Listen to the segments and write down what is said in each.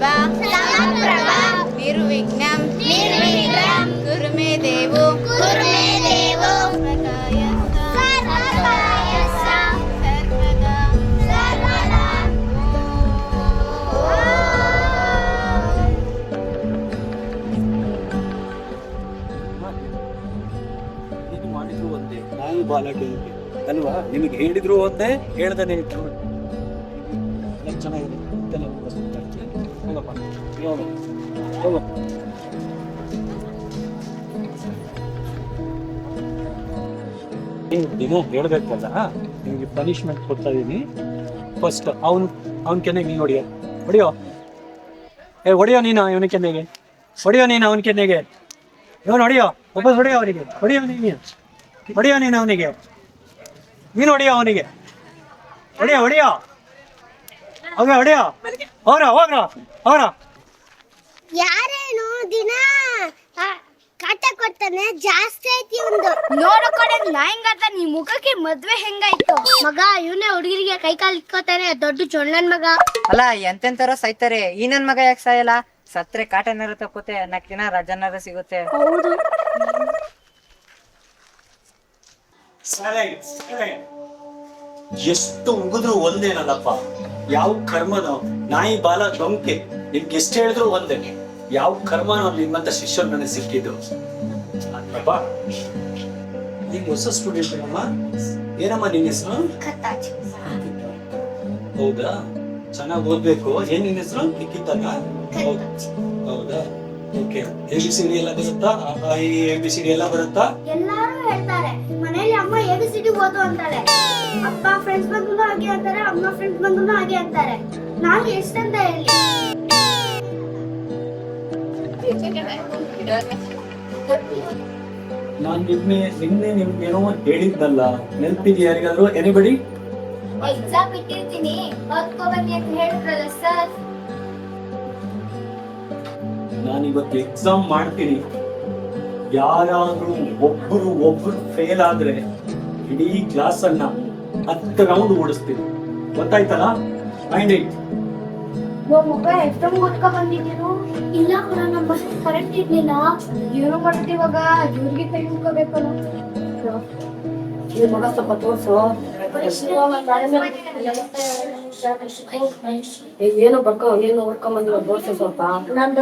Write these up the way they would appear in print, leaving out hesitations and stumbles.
समप्रभा निर्विघ्नं कुरु मे देवो ಮಾಡಿದ್ರು ಒಂದೇ ನಾಯಿ ಬಾಲಕ್ಕೆ ಅಲ್ವಾ? ನಿಮಗೆ ಹೇಳಿದ್ರು ಒಂದೇ, ಹೇಳ್ದಾನೆ ಇದ್ರು ಚೆನ್ನಾಗಿದೆ. ದಿನ ಹೇಳ್ಬೇಕಲ್ಲ, ನಿಮಗೆ ಪನಿಷ್ಮೆಂಟ್ ಕೊಡ್ತಾ ಇದೀನಿ. ಫಸ್ಟ್ ಅವನ ಕೆನ್ನೆಗೆ ನೀನು ಹೊಡಿಯೋ. ಹೊಡಿಯೋ ನೀನು ಇವನ ಕೆನ್ನೆಗೆ, ಅವನ ಕೆನ್ನೆಗೆ. ಇವನು ಹೊಡಿಯೋ, ವಾಪಸ್ ಹೊಡಿಯೋ ಅವನಿಗೆ. ಹೊಡಿಯೋ ನೀನು ಅವನಿಗೆ. ನೀನು ಹೊಡಿಯೋ ಅವನಿಗೆ. ಹೊಡಿಯೋ ಹೋಗ್ರ. ಯಾರೇನು ದಿನ ಕಾಟ ಕೊಡ್ತಾನೆ, ಜಾಸ್ತಿ ಐತಿ ಒಂದು. ನೋಡೋ ಕಡೆ ನಾಯಿಂಗಾತ ನೀ ಮುಖಕ್ಕೆ ಮದ್ವೆ ಹೆಂಗಾಯ್ತು? ಮಗ ಇವನೇ ಹುಡುಗಿರಿಗೆ ಕೈ ಕಾಲು ಇಟ್ಕೋತಾನೆ, ದೊಡ್ಡ ಚೊಣ್ಣನ್ ಮಗ. ಅಲ್ಲ ಎಂತೆಂತಾರೋ ಸಾಯ್ತಾರೆ, ಈ ನನ್ ಮಗ ಯಾಕೆ ಸಾಯಲ್ಲ? ಸತ್ರೆ ಕಾಟನಾರ ತಪ್ಪುತ್ತೆ, 4 ದಿನ ರಜನಾರ ಸಿಗುತ್ತೆ. ಹೌದು. ಎಷ್ಟು ಉಗಿದ್ರು ಒಂದೇನಲ್ಲಪ್ಪ. ಯಾವ ಕರ್ಮನೋ ನಾಯಿ ಬಾಲ ಡೊಂಕೆ, ನಿಮ್ಗೆ ಎಷ್ಟು ಹೇಳಿದ್ರು ಒಂದೇ. ಯಾವ ಕರ್ಮನೋ ನಿಮ್ಮಂತ ಶಿಷ್ಯರು ನನಗೆ ಸಿಕ್ಕಿದ್ರು. ಅಪ್ಪ ಈಗ ಹೊಸ ಸ್ಟೂಡೆಂಟ್ ಅಮ್ಮ. ಏನಮ್ಮ ನಿನ್ನ ಹೆಸರು? ಹೌದಾ, ಚೆನ್ನಾಗಿ ಓದ್ಬೇಕು. ಏನ್ ನಿನ್ನ ಹೆಸರು? ಲಿಖಿತನ? ಹೌದಾ, ಓಕೆ. ABCD ಎಲ್ಲ ಬರುತ್ತಾ? ABCD ಎಲ್ಲ ಬರುತ್ತಾ? ಎಲ್ಲಾರು ಹೇಳ್ತಾರೆ ಮನೇಲಿ, ಅಮ್ಮ ABCD ಓದು ಅಂತಾಳೆ, ಅಪ್ಪ ಫ್ರೆಂಡ್ಸ್ ಬಂದ್ರು ಹಾಗೆ ಅಂತಾರೆ, ಅಮ್ಮ ಫ್ರೆಂಡ್ಸ್ ಬಂದ್ರು ಹಾಗೆ ಅಂತಾರೆ. ನಾನು ಎಷ್ಟಂತ ಹೇಳಿ? ನಾನ್ ನಿನ್ನೆ ನಿಮ್ಗೇನೋ ಹೇಳಿದ್ನಲ್ಲ, ನೆನಪಿದೆಯಾ ಯಾರಿಗಾದ್ರು? ಎನಿಬಡಿ? ಎಕ್ಸಾಮ್ ಇಟ್ಟಿರ್ತೀನಿ, ಓದ್ಕೋ ಬನ್ನಿ ಅಂತ ಹೇಳಿದ್ರಲ್ಲ ಸರ್. ನಾನು ಇವತ್ತು ಎಕ್ಸಾಮ್ ಮಾಡ್ತೀನಿ. ಯಾರಾದ್ರೂ ಒಬ್ರು ಫೇಲ್ ಆದ್ರೆ ಇಡೀ ಕ್ಲಾಸ್ ಅನ್ನ 10 ರೌಂಡ್ ಓಡಿಸ್ತೀನಿ. ಗೊತ್ತಾಯ್ತಲ್ಲ? Mind it. ಮಗ ಎಕ್ಸಾಮ್ ಓದ್ಕೊ ಬಂದಿದ್ದೀರು? ಇಲ್ಲ ಕೂಡ ನಮ್ಮ ಕರೆಕ್ಟ್ ಇರ್ಲಿಲ್ಲ. ಏನು ಮಾಡ್ತೀವಿ ಇವಾಗ? ಇವ್ರಿಗೆ ಕೈ ಮುಟ್ಕೋಬೇಕಲ್ಲ. ಮಗ ಸ್ವಲ್ಪ ತೋರ್ಸು. ಏನು ಓದ್ಕೊಂಡ್ ತೋರ್ಸು ಸ್ವಲ್ಪ. ನಾನು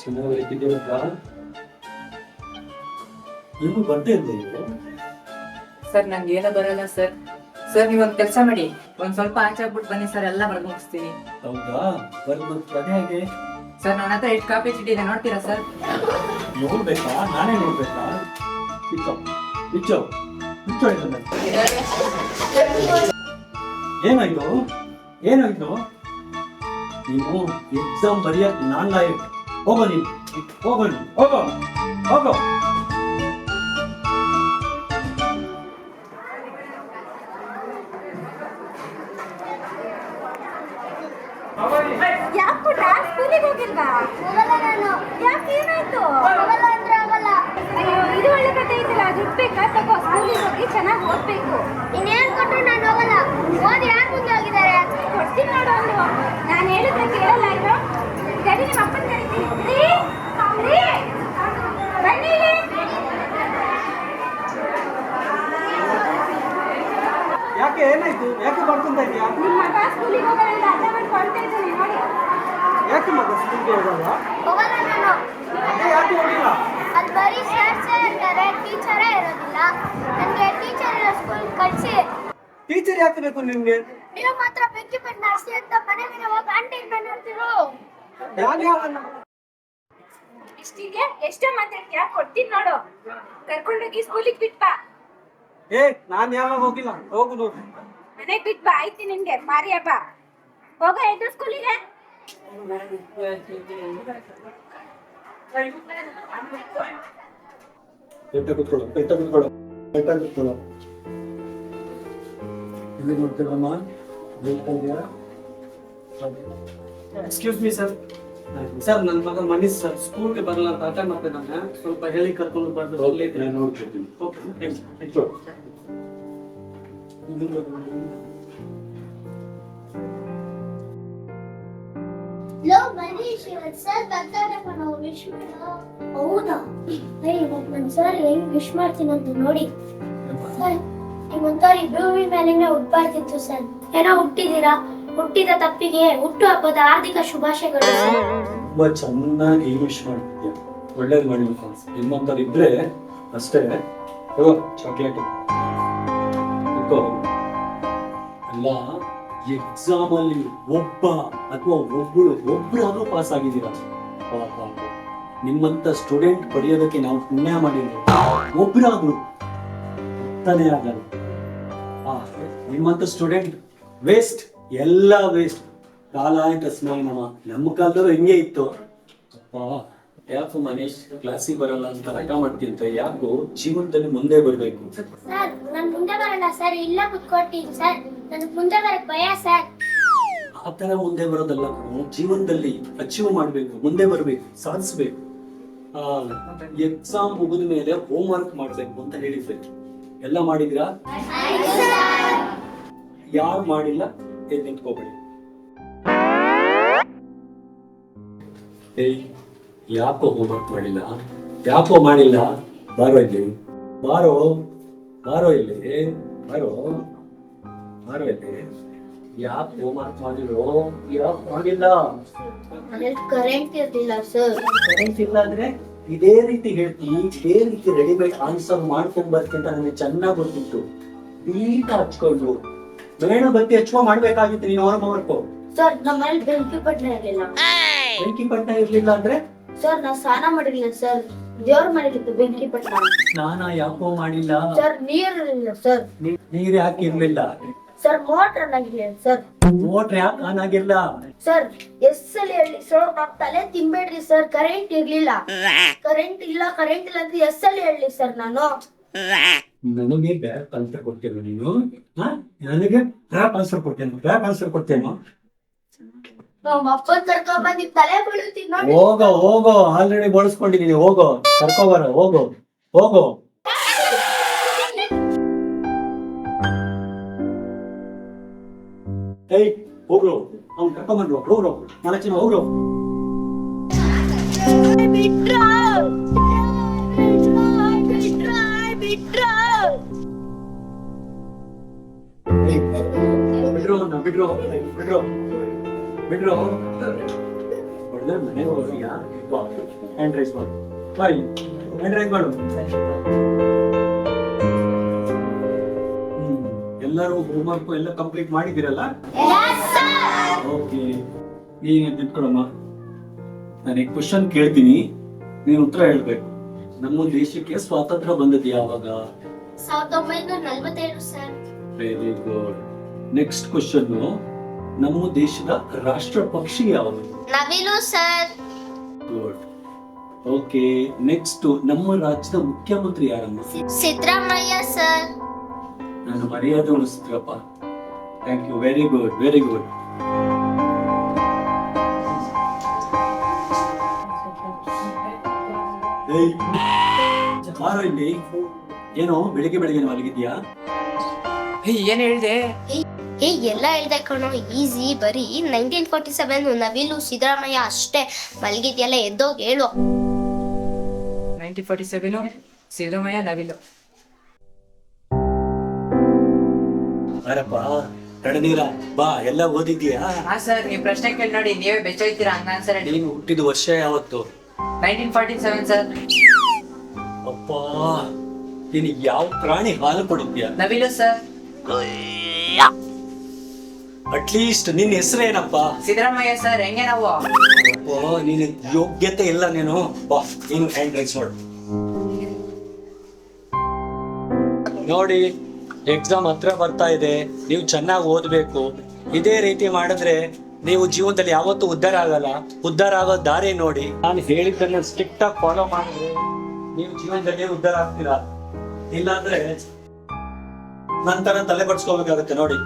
ಚೆನ್ನಾಗಿ ಬರೀತಿದ್ದೀರಪ್ಪ. ಏನು ಬರ್ತಾ ಇಲ್ಲ ನೀವು? ಸರ್ ನಂಗೆ ಏನೋ ಬರಲ್ಲ ಸರ್. ನೀವೊಂದ್ ಕೆಲಸ ಮಾಡಿ, ಒಂದ್ ಸ್ವಲ್ಪ ಆಚೆ ಆಗ್ಬಿಟ್ಟು ಬನ್ನಿ ಸರ್, ಎಲ್ಲ ಬರ್ದು ಮುಗಿಸ್ತೀನಿ. ಹೌದಾ, ಬರ್ದು ಅದೇ ಹೇಗೆ? ಸರ್ ನನ್ನ ಹತ್ರ ಎಷ್ಟು ಕಾಪಿ ಚೀಟಿ ಇದೆ ನೋಡ್ತೀರಾ ಸರ್? ನೋಡ್ಬೇಕಾ? ನಾನೇ ನೋಡ್ಬೇಕಾ? ಇಚ್ಚೋ ಏನಾಯ್ತು? ನೀನು ಎಕ್ಸಾಮ್ ಬರೆಯಕ್ ನಾನ್ ಲಾಯಕ್. ಹೋಗೋ. ಯಾಕೋ ಸ್ಕೂಲಿಗೆ ಹೋಗಿಲ್ವಾ? ಯಾಕೆ ಏನಾಯ್ತು? ಅಯ್ಯೋ, ಇದು ಒಳ್ಳೆ ಕಥೆ ಐತಿಲ್ಲ. ದುಡ್ಡು ಬೇಕಾ? ತಗೋ, ಸ್ಕೂಲಿಗೆ ಹೋಗಿ ಚೆನ್ನಾಗಿ ಓದ್ಬೇಕು. ಇನ್ನೇನ್ ಕೊಟ್ರು ನಾನು ಹೋಗಲ್ಲ. ಓದಿ ಯಾರು ಮುಂದೆ ಹೋಗಿದ್ದಾರೆ? ಕೊಡ್ತೀನಿ ನೋಡು ಅಂದ್ರು. ನಾನು ಹೇಳಿದ್ರೆ ಕೇಳಲ್ಲ ಇರೋ. ಸರಿ, ನಿಮ್ಮ ಅಪ್ಪನ ಕರಿತೀನಿ. ಬನ್ನಿ ಇಲ್ಲಿ. ಯಾಕೆ ಏನಾಯ್ತು? ಯಾಕೆ ಬರ್ಕೊಂತ ಇದೀಯಾ? ನಿಮ್ಮ ಮಗ ಸ್ಕೂಲಿಗೆ ಹೋಗೋದ್ರಿಂದ ಅರ್ಥ ಮಾಡ್ಕೊಳ್ತಾ ಇದ್ದಾನೆ ನೋಡಿ. ಯಾಕೆ ಮಗ ಸ್ಕೂಲ್ಗೆ ಹೋಗಲ್ಲ? ಹೋಗಲ್ಲ ನಾನು. ಯಾಕೆ ಹೋಗಿಲ್ಲ? ಅಲ್ಲಿ ಬರೀ ಸರ್ಸೇ ಇರ್ತಾರೆ, ಟೀಚರೇ ಇರೋದಿಲ್ಲ. ನನಗೆ ಟೀಚರ್ ಇರೋ ಸ್ಕೂಲ್ ಕಳಿಸಿ. ಟೀಚರ್ ಯಾಕೆ ಬೇಕು ನಿಮ್ಗೆ? ನೀವು ಮಾತ್ರ ಬೆಂಕಿ ಪೆಟ್ಟು ಅಷ್ಟೇ ಅಂತ ಮನೆ ಮೇಲೆ ಹೋಗಿ ಆಂಟಿಗೆ ಮಾತಾಡ್ತಿರೋ. ಇಷ್ಟಿಗೆ ಎಷ್ಟೋ ಮಾತಾಡ್ತೀಯಾ? ಕೊಡ್ತೀನಿ ನೋಡು. ಕರ್ಕೊಂಡೋಗಿ ಸ್ಕೂಲಿಗೆ ಬಿಟ್ಬಾ. ನಾನ್ ಯಾವಾಗ ಹೋಗಿಲ್ಲ. ಹೋಗು ನೋಡು. ಮನೆಗ್ ಬಿಟ್ಬಾ. ಆಯ್ತು ನಿನ್ಗೆ ಮಾರಿ ಹಬ್ಬ. ಹೋಗ ಎದ್ದು ಸ್ಕೂಲಿಗೆ. ಕೂತ್ಕೊಳ್ಳೋ ಇಲ್ಲಿ ನೋಡ್ತೀರಮ್ಮ ಎಕ್ಸ್ಕ್ಯೂಸ್ ಮೀ ಸರ್ ಸರ್ ನನ್ನ ಮಗ ಮನೀಶ್ ಸರ್ ಸ್ಕೂಲ್ಗೆ ಬರಲ್ಲ ಅಂತ ಆಟ ಮಾಡ್ತೇನೆ ನಾನು ಸ್ವಲ್ಪ ಹೇಳಿ ಕರ್ಕೊಂಡು ಬರ್ದು ನಾನು ನೋಡ್ತಿರ್ತೀನಿ. ಲೋ ಮನೀಶ್ ಇವತ್ತು ಸರ್ ಬರ್ತಾರೆ ಕಣೋ ವಿಶ್ ಮಾಡು. ಹೌದಾ ನನ್ನ ಸರ್ ಹೆಂಗ್ ವಿಶ್ ಮಾಡ್ತೀನಂತ ನೋಡಿ ಸರ್. ನಿಮ್ಮಂತವ್ರು ಭೂಮಿ ಮೇಲಿನ ಹುಟ್ಟಬಾರ್ದಿತ್ತು ಸರ್. ಏನೋ ಹುಟ್ಟಿದೀರಾ, ಹುಟ್ಟಿದ ತಪ್ಪಿಗೆ ಹುಟ್ಟು ಹಬ್ಬದ ಹಾರ್ದಿಕ ಶುಭಾಶಯಗಳು ಸರ್. ತುಂಬಾ ಚೆನ್ನಾಗಿ ವಿಶ್ ಮಾಡ್ತಿದ್ಯಾ, ಒಳ್ಳೇದು ಮಾಡಿಬೇಕು. ನಿಮ್ಮಂತವ್ರು ಇದ್ರೆ ಅಷ್ಟೇ. ಚಾಕ್ಲೇಟ್ ಅಲ್ಲ, ಎಕ್ಸಾಮ್ ಅಲ್ಲಿ ಒಬ್ಬ ಅಥವಾ ಒಬ್ರಾದ್ರೂ ಪಾಸ್ ಆಗಿದ್ದೀರಾ. ನಿಮ್ಮಂತ ಸ್ಟೂಡೆಂಟ್ ಪಡೆಯೋದಕ್ಕೆ ನಾವು ಪುಣ್ಯ ಮಾಡಿದ್ರೆ ಒಬ್ರಾದ್ರು ತಾನೇ ಆಗಲ್ಲ. ನಿಮ್ಮಂತ ಸ್ಟೂಡೆಂಟ್ ವೇಸ್ಟ್, ಎಲ್ಲ ವೇಸ್ಟ್. ಕಾಲ ತಸ್ಮೈ ನಮಃ. ನಮ್ಮ ಕಾಲದಲ್ಲೂ ಹಿಂಗೆ ಇತ್ತು. ಯಾಕೋ ಮನೀಶ್ ಕ್ಲಾಸಿಗೆ ಬರಲ್ಲ ಅಂತ ಹಠ ಮಾಡ್ತಿಂತ? ಯಾಕೋ ಜೀವನದಲ್ಲಿ ಮುಂದೆ ಬರ್ಬೇಕು. ಸರ್ ನಾನು ಮುಂದೆ ಬರಲ್ಲ ಸರ್, ಇಲ್ಲ ಕುತ್ಕೊಳ್ತೀನಿ ಸರ್. ನನಗೆ ಮುಂದೆ ಬರಕ್ ಭಯ ಸರ್. ಆ ತರ ಮುಂದೆ ಬರೋದಲ್ಲ ಕಣೋ, ಜೀವನದಲ್ಲಿ ಅಚೀವ್ ಮಾಡ್ಬೇಕು, ಮುಂದೆ ಬರ್ಬೇಕು, ಸಾಧಿಸ್ಬೇಕು. ಎಕ್ಸಾಮ್ ಮುಗಿದ ಮೇಲೆ ಹೋಮ್ ವರ್ಕ್ ಮಾಡ್ಬೇಕು ಅಂತ ಹೇಳಿದ್ದೆ. ಎಲ್ಲ ಮಾಡಿದ್ರಾ? ಯಾರು ಮಾಡಿಲ್ಲ ಎದ್ದು ನಿಂತ್ಕೋಬೇಡಿ. ಯಾಕೋ ಹೋಮ್ ವರ್ಕ್ ಮಾಡಿಲ್ಲ, ಯಾಕೋ ಮಾಡಿಲ್ಲ? ಬಾರೋ ಇಲ್ಲಿ, ಬಾರೋ ಬಾರೋ ಇಲ್ಲಿ, ಬಾರೋ ಬಾರೋ ಇಲ್ಲಿ. ಯಾಕೆ ಹೋಮ್ ವರ್ಕ್ ಮಾಡಿರೋ? ಯಾಕೆ ಮಾಡಿಲ್ಲ? ಕರೆಂಟ್ ಇರ್ಲಿಲ್ಲ ಸರ್. ಕರೆಂಟ್ ಇಲ್ಲ ಅಂದ್ರೆ ಇದೇ ರೀತಿ ಹೇಳ್ತೀನಿ, ಇದೇ ರೀತಿ ರೆಡಿಮೇಡ್ ಆನ್ಸರ್ ಮಾಡ್ಕೊಂಡ್ ಬರ್ತೀನಿ ಅಂತ ನನಗೆ ಚೆನ್ನಾಗಿ ಗೊತ್ತಿತ್ತು. ಬೀಟ ಹಚ್ಕೊಂಡು ಬೇಡ ಬತ್ತಿ ಹಚ್ಕೊಂಡ್ ಮಾಡ್ಬೇಕಾಗಿತ್ತು ನೀನು ಹೋಮ್ ವರ್ಕ್. ಸರ್ ನಮ್ಮಲ್ಲಿ ಬೆಂಕಿ ಪಟ್ಟಣ ಇರ್ಲಿಲ್ಲ. ಬೆಂಕಿ ಪಟ್ಟ ಇರ್ಲಿಲ್ಲ ಅಂದ್ರೆ ಸರ್ ನಾ ಸ್ನಾನ ಮಾಡಿರ್ಲಿಲ್ಲ ಸರ್, ದೇವ್ರ ಮಾಡಿತ್ತು ಬೆಂಕಿ ಪಟ್ಟಣ. ನಾನ ಯಾಕೋ ಮಾಡಿಲ್ಲ. ಸರ್ ನೀರ್ ಇರ್ಲಿಲ್ಲ ಸರ್. ನೀರ್ ಯಾಕೆ ಇರ್ಲಿಲ್ಲ? ಸರ್ ಮೋಟರ್ ಆಗಿರ್ಲಿಲ್ಲ ಸರ್. ಮೋಟ್ರ್ ಯಾಕೆ ಆನ್ ಆಗಿಲ್ಲ? ಸರ್ ಎಸ್ಸಲ್ಲಿ ಹೇಳಿ ಸರ್, ನಾವ್ ತಲೆ ತಿನ್ಬೇಡ್ರಿ ಸರ್. ಕರೆಂಟ್ ಇರ್ಲಿಲ್ಲ, ಕರೆಂಟ್ ಇಲ್ಲ ಅಂತ ಎಸ್ಸಲ್ಲಿ ಹೇಳಿ ಸರ್ ನಾನು. ನನಗೆ ಬ್ಯಾಕ್ ಆನ್ಸರ್ ಕೊಡ್ತೇನೆ ನೀನು? ನನಗೆ ಬ್ಯಾಕ್ ಆನ್ಸರ್ ಕೊಡ್ತೇನೆ, ಬ್ಯಾಕ್ ಆನ್ಸರ್ ಕೊಡ್ತೇನೆ. ನಮ್ಮ ಅಪ್ಪನ್ ಕರ್ಕೊಂಡ್ ಬಂದಿ ತಲೆ ಬೀಳುತ್ತೀನಿ ನೋಡಿ. ಹೋಗೋ ಆಲ್ರೆಡಿ ಬಳಸ್ಕೊಂಡಿದೀನಿ. ಹೋಗೋ ಕರ್ಕೋಬಾರ, ಹೋಗೋ. ಹೋಗ್ರು, ಅವ್ನು ಕರ್ಕೊಂಬಂದ್ರು. ಹೋಗ್ರು, 4 ಜನ ಹೋಗ್ರು. ಬಿಡ್ರು ಹೊಡೆದ್ರೆ ಮನೆಗೆ ಹೋಗಿಯಾ? ಹ್ಯಾಂಡ್ ರೈಸ್ ಮಾಡು, ಹ್ಯಾಂಡ್ ರೈಸ್ ಮಾಡು. ಎಲ್ಲರೂ ಹೋಮ್ ವರ್ಕ್ ಎಲ್ಲ ಕಂಪ್ಲೀಟ್ ಮಾಡಿದಿರಲ್ಲ? ಓಕೆ, ನೀನು ನಿಂತ್ಕೊಳಮ್ಮ. ನಾನು ಕ್ವಶನ್ ಕೇಳ್ತೀನಿ, ನೀನು ಉತ್ತರ ಹೇಳ್ಬೇಕು. ನಮ್ಮ ದೇಶಕ್ಕೆ ಸ್ವಾತಂತ್ರ್ಯ ಬಂದದ್ದು ಯಾವಾಗ? 1947 sir. Very good. Next question, ನಮ್ಮ ದೇಶದ ರಾಷ್ಟ್ರ ಪಕ್ಷಿ ಯಾವುದು? ನವಿಲು ಸರ್. ಗುಡ್. ಓಕೆ, ನೆಕ್ಸ್ಟ್ ನಮ್ಮ ರಾಜ್ಯದ ಮುಖ್ಯಮಂತ್ರಿ ಯಾರಮ್ಮ? ಸಿದ್ದರಾಮಯ್ಯ ಸರ್. ನಾನು ಮರ್ಯಾದೆ ಉಳಿಸ್ತೀರಪ್ಪ. Thank you, very good, very good. ಬಾರೋ ಇಲ್ಲಿ. ಏನೋ ಬೆಳಿಗ್ಗೆ ಮಲಗಿದ್ಯಾ? ಏನ್ ಹೇಳ್ದೆ? ಎಲ್ಲ ಹೇಳ್ದೆ ಕಣೋ, ಈಸಿ. ಬರೀ 1947 ನವಿಲು ಸಿದ್ದರಾಮಯ್ಯ ಅಷ್ಟೇ. ಮಲಗಿದ್ಯಲ್ಲ, ಎದ್ದೋಗಿ ಹೇಳು. 1947 ಸಿದ್ದರಾಮಯ್ಯ ನವಿಲು. ಅರಪ್ಪ ಕಣದೀರ ಬಾ, ಎಲ್ಲ ಓದಿದ್ಯಾ? ಹಾ ಸರ್, ನೀವು ಪ್ರಶ್ನೆ ಕೇಳಿ ನೋಡಿ, ನೀವೇ ಬೆಚ್ಚೋಯ್ತೀರಾ ಹಂಗ ಆನ್ಸರ್ ಹೇಳಿ. ನೀನು ಹುಟ್ಟಿದ ವರ್ಷ ಯಾವತ್ತು? 1947 ಸರ್. ಅಪ್ಪ, ನೀನು ಯಾವ ಪ್ರಾಣಿ ಹಾಲು ಕೊಡುತ್ತೀಯ? ನವಿಲು ಸರ್. ಅಟ್ಲೀಸ್ಟ್ ನಿನ್ನ ಹೆಸರೇನಪ್ಪ? ಸಿದ್ದರಾಮಯ್ಯ ಸರ್. ಹೆಂಗೆ ನಾವು? ಅಪ್ಪ, ನೀನು ಯೋಗ್ಯತೆ ಇಲ್ಲ. ನೀನು ಬಾ, ನೀನು ಹ್ಯಾಂಡ್ ರೈಸ್ ಮಾಡು. ನೋಡಿ, ಎಕ್ಸಾಮ್ ಹತ್ರ ಬರ್ತಾ ಇದೆ, ನೀವು ಚೆನ್ನಾಗಿ ಓದ್ಬೇಕು. ಇದೇ ರೀತಿ ಮಾಡಿದ್ರೆ ನೀವು ಜೀವನದಲ್ಲಿ ಯಾವತ್ತೂ ಉದ್ಧಾರ ಆಗಲ್ಲ. ಉದ್ಧಾರ ಆಗೋ ದಾರಿ ನೋಡಿ. ನಾನು ಹೇಳಿದ್ದನ್ನ ಸ್ಟ್ರಿಕ್ಟ್ ಆಗಿ ಫಾಲೋ ಮಾಡಿದ್ರೆ ನೀವು ಜೀವನದಲ್ಲಿ ಉದ್ಧಾರ ಆಗ್ತೀರಾ. ಇಲ್ಲಾಂದ್ರೆ ನಂತರ ತಲೆ ಬಡ್ಸ್ಕೋಬೇಕಾಗುತ್ತೆ ನೋಡಿ.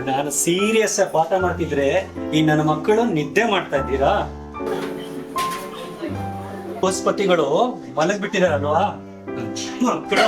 ನಾನು ಸೀರಿಯಸ್ ಪಾಠ ಮಾಡ್ತಿದ್ರೆ ಈ ನನ್ನ ಮಕ್ಕಳು ನಿದ್ದೆ ಮಾಡ್ತಾ ಇದ್ದೀರಾ? ಪಶುಪತಿಗಳು ಮಲಗ್ ಬಿಟ್ಟಿದಾರಲ್ವಾ ಮಕ್ಕಳು?